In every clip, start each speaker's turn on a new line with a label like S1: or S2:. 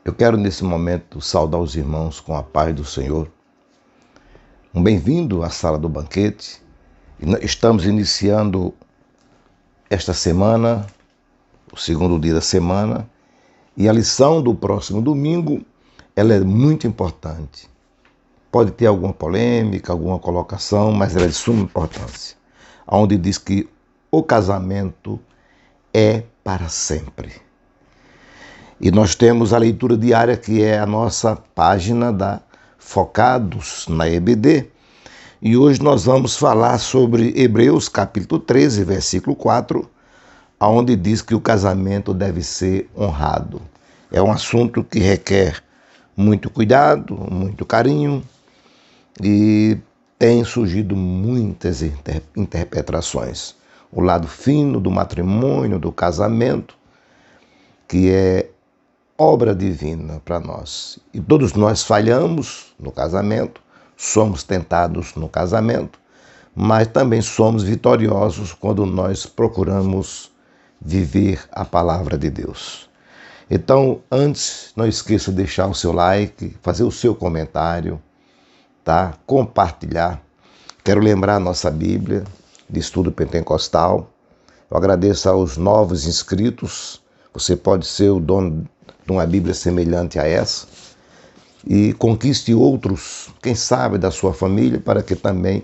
S1: Eu quero nesse momento saudar os irmãos com a paz do Senhor. Um bem-vindo à sala do banquete. Estamos iniciando esta semana, o segundo dia da semana, e a lição do próximo domingo, ela é muito importante. Pode ter alguma polêmica, alguma colocação, mas ela é de suma importância. Onde diz que o casamento é para sempre. E nós temos a leitura diária, que é a nossa página da Focados na EBD. E hoje nós vamos falar sobre Hebreus capítulo 13, versículo 4, onde diz que o casamento deve ser honrado. É um assunto que requer muito cuidado, muito carinho, e tem surgido muitas interpretações. O lado fino do matrimônio, do casamento, que é obra divina para nós. E todos nós falhamos no casamento, somos tentados no casamento, mas também somos vitoriosos quando nós procuramos viver a palavra de Deus. Então, antes, não esqueça de deixar o seu like, fazer o seu comentário, tá? Compartilhar. Quero lembrar a nossa Bíblia de Estudo Pentecostal. Eu agradeço aos novos inscritos. Você pode ser o dono de uma Bíblia semelhante a essa e conquiste outros, quem sabe, da sua família, para que também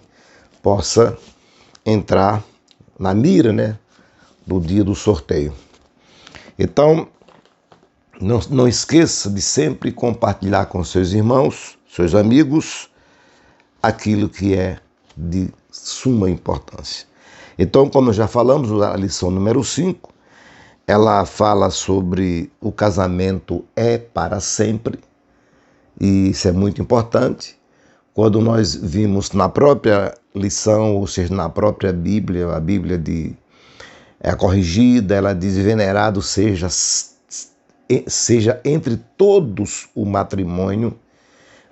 S1: possa entrar na mira, do dia do sorteio. Então, não esqueça de sempre compartilhar com seus irmãos, seus amigos, aquilo que é de suma importância. Então, como já falamos, a lição número 5, ela fala sobre o casamento é para sempre, e isso é muito importante. Quando nós vimos na própria lição, ou seja, na própria Bíblia, a Bíblia corrigida, ela diz: venerado seja entre todos o matrimônio.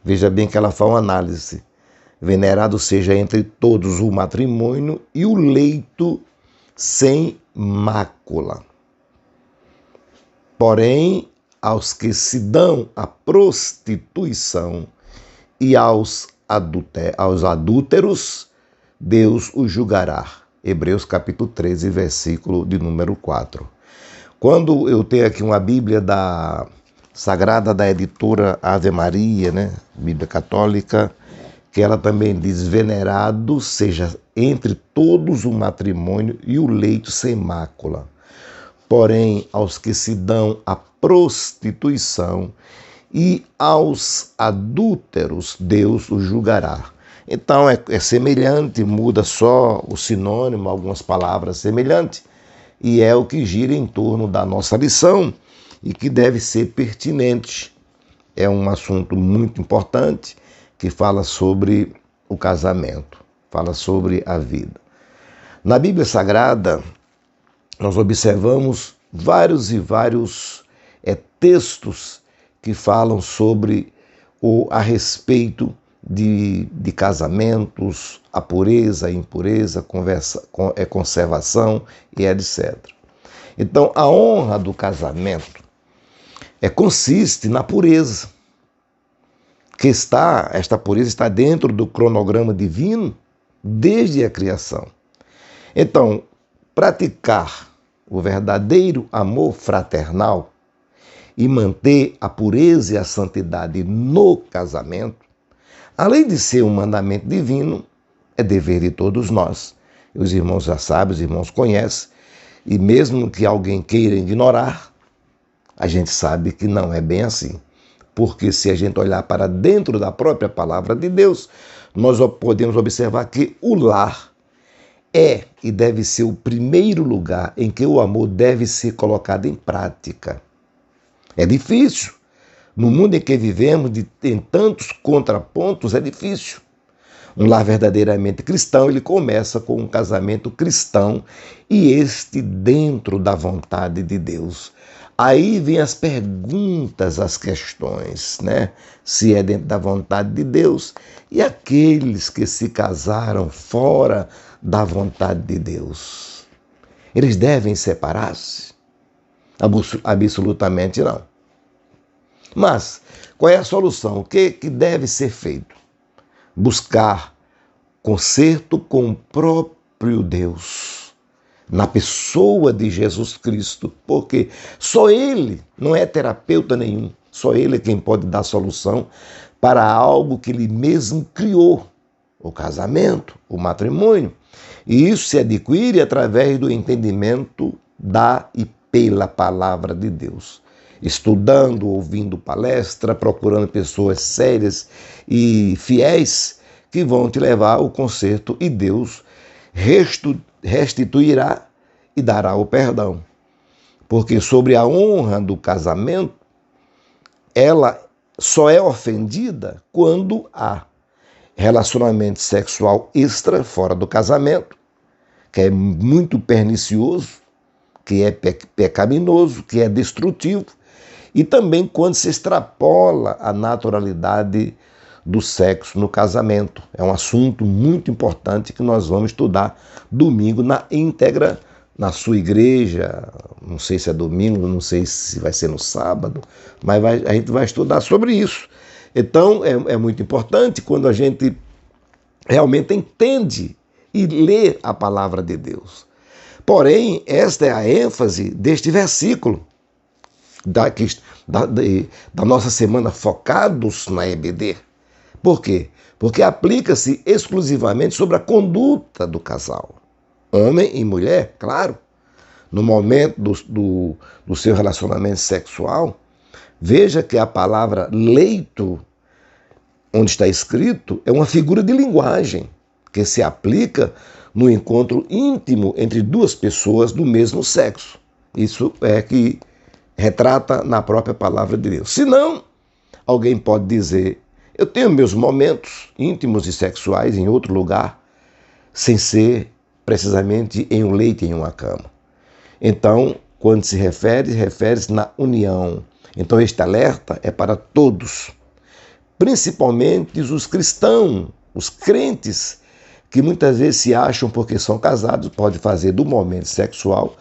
S1: Veja bem que ela faz uma análise. Venerado seja entre todos o matrimônio e o leito sem mácula. Porém, aos que se dão à prostituição e aos adúlteros, Deus os julgará. Hebreus capítulo 13, versículo de número 4. Quando eu tenho aqui uma Bíblia sagrada da editora Ave Maria, Bíblia Católica, que ela também diz: venerado seja entre todos o matrimônio e o leito sem mácula. Porém, aos que se dão à prostituição e aos adúlteros, Deus os julgará. Então, é semelhante, muda só o sinônimo, algumas palavras semelhantes, e é o que gira em torno da nossa lição e que deve ser pertinente. É um assunto muito importante que fala sobre o casamento, fala sobre a vida. Na Bíblia Sagrada, nós observamos vários textos que falam sobre a respeito de casamentos, a pureza, a impureza, conservação e etc. Então, a honra do casamento consiste na pureza, esta pureza está dentro do cronograma divino desde a criação. Então, praticar o verdadeiro amor fraternal e manter a pureza e a santidade no casamento, além de ser um mandamento divino, é dever de todos nós. Os irmãos já sabem, os irmãos conhecem, e mesmo que alguém queira ignorar, a gente sabe que não é bem assim. Porque se a gente olhar para dentro da própria palavra de Deus, nós podemos observar que o lar é e deve ser o primeiro lugar em que o amor deve ser colocado em prática. É difícil. No mundo em que vivemos, em tantos contrapontos, é difícil. Um lar verdadeiramente cristão, ele começa com um casamento cristão e este dentro da vontade de Deus. Aí vem as perguntas, as questões, Se é dentro da vontade de Deus e aqueles que se casaram fora da vontade de Deus, eles devem separar-se? Absolutamente não. Mas qual é a solução? O que deve ser feito? Buscar conserto com o próprio Deus, na pessoa de Jesus Cristo, porque só Ele, não é terapeuta nenhum, só Ele é quem pode dar solução para algo que Ele mesmo criou, o casamento, o matrimônio. E isso se adquire através do entendimento da e pela palavra de Deus. Estudando, ouvindo palestra, procurando pessoas sérias e fiéis que vão te levar ao conserto e Deus restituirá e dará o perdão. Porque sobre a honra do casamento, ela só é ofendida quando há relacionamento sexual extra, fora do casamento, que é muito pernicioso, que é pecaminoso, que é destrutivo, e também quando se extrapola a naturalidade do sexo no casamento. É um assunto muito importante que nós vamos estudar domingo na íntegra, na sua igreja. Não sei se é domingo, não sei se vai ser no sábado, mas a gente vai estudar sobre isso. Então, é muito importante quando a gente realmente entende e lê a palavra de Deus. Porém, esta é a ênfase deste versículo da nossa semana focados na EBD. Por quê? Porque aplica-se exclusivamente sobre a conduta do casal. Homem e mulher, claro. No momento do seu relacionamento sexual, veja que a palavra leito, onde está escrito, é uma figura de linguagem que se aplica no encontro íntimo entre duas pessoas do mesmo sexo. Isso é que retrata na própria palavra de Deus. Se não, alguém pode dizer, eu tenho meus momentos íntimos e sexuais em outro lugar, sem ser precisamente em um leito, em uma cama. Então, quando se refere-se na união. Então, este alerta é para todos, principalmente os cristãos, os crentes, que muitas vezes se acham, porque são casados, pode fazer do momento sexual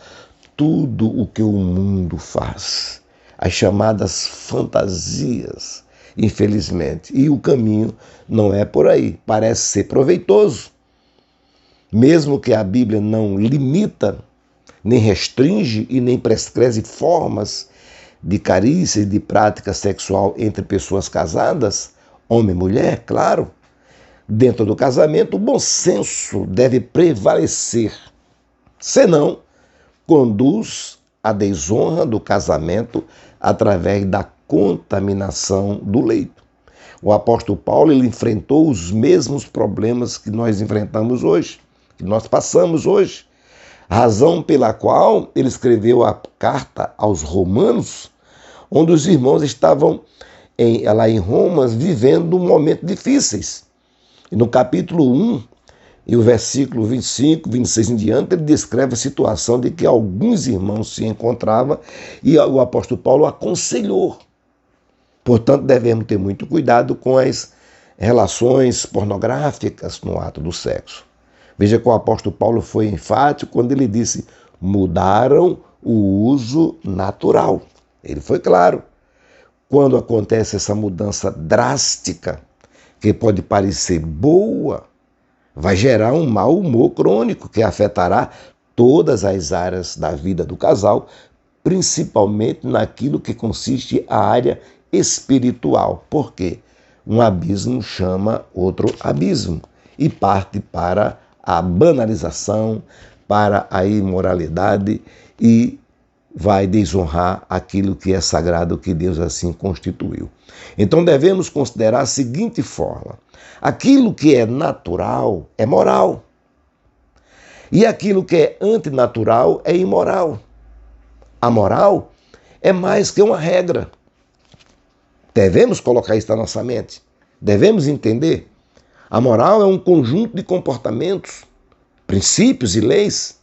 S1: tudo o que o mundo faz. As chamadas fantasias, infelizmente. E o caminho não é por aí. Parece ser proveitoso. Mesmo que a Bíblia não limita, nem restringe e nem prescreve formas de carícia e de prática sexual entre pessoas casadas, homem e mulher, claro. Dentro do casamento, o bom senso deve prevalecer. Senão, conduz à desonra do casamento através da contaminação do leito. O apóstolo Paulo ele enfrentou os mesmos problemas que nós enfrentamos hoje, que nós passamos hoje. Razão pela qual ele escreveu a carta aos Romanos, onde os irmãos estavam lá em Roma vivendo momentos difíceis. E no capítulo 1, e o versículo 25, 26 em diante, ele descreve a situação de que alguns irmãos se encontravam e o apóstolo Paulo aconselhou. Portanto, devemos ter muito cuidado com as relações pornográficas no ato do sexo. Veja que o apóstolo Paulo foi enfático quando ele disse, mudaram o uso natural. Ele foi claro. Quando acontece essa mudança drástica, que pode parecer boa, vai gerar um mau humor crônico que afetará todas as áreas da vida do casal, principalmente naquilo que consiste a área espiritual. Por quê? Um abismo chama outro abismo e parte para a banalização, para a imoralidade e vai desonrar aquilo que é sagrado, que Deus assim constituiu. Então devemos considerar a seguinte forma: aquilo que é natural é moral, e aquilo que é antinatural é imoral. A moral é mais que uma regra. Devemos colocar isso na nossa mente. Devemos entender. A moral é um conjunto de comportamentos, princípios e leis.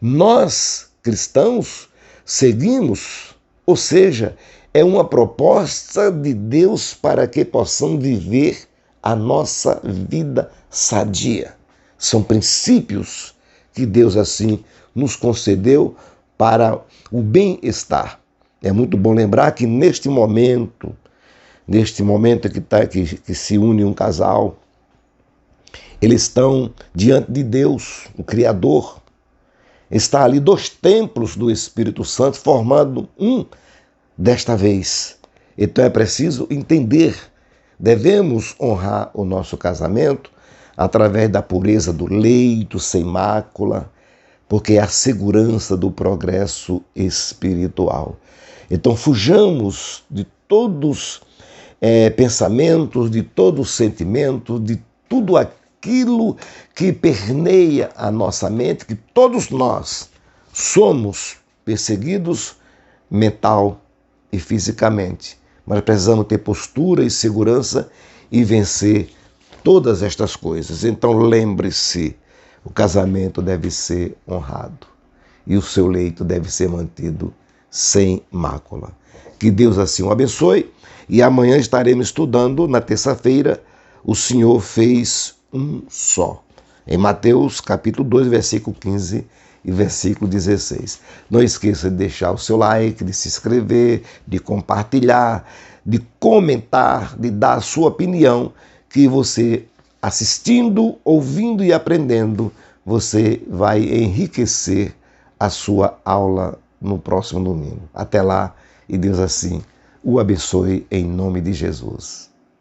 S1: Nós, cristãos, seguimos, ou seja, é uma proposta de Deus para que possamos viver a nossa vida sadia. São princípios que Deus assim nos concedeu para o bem-estar. É muito bom lembrar que neste momento neste momento que se une um casal, eles estão diante de Deus, o Criador. Está ali 2 templos do Espírito Santo formando um desta vez. Então é preciso entender, devemos honrar o nosso casamento através da pureza do leito, sem mácula, porque é a segurança do progresso espiritual. Então fujamos de todos pensamentos, de todos sentimentos, de tudo aquilo que permeia a nossa mente, que todos nós somos perseguidos mental e fisicamente, mas precisamos ter postura e segurança e vencer todas estas coisas. Então lembre-se, o casamento deve ser honrado e o seu leito deve ser mantido sem mácula. Que Deus assim o abençoe e amanhã estaremos estudando, na terça-feira, o Senhor fez um só. Em Mateus capítulo 2, versículo 15 e versículo 16. Não esqueça de deixar o seu like, de se inscrever, de compartilhar, de comentar, de dar a sua opinião, que você, assistindo, ouvindo e aprendendo, você vai enriquecer a sua aula no próximo domingo. Até lá e Deus assim o abençoe em nome de Jesus.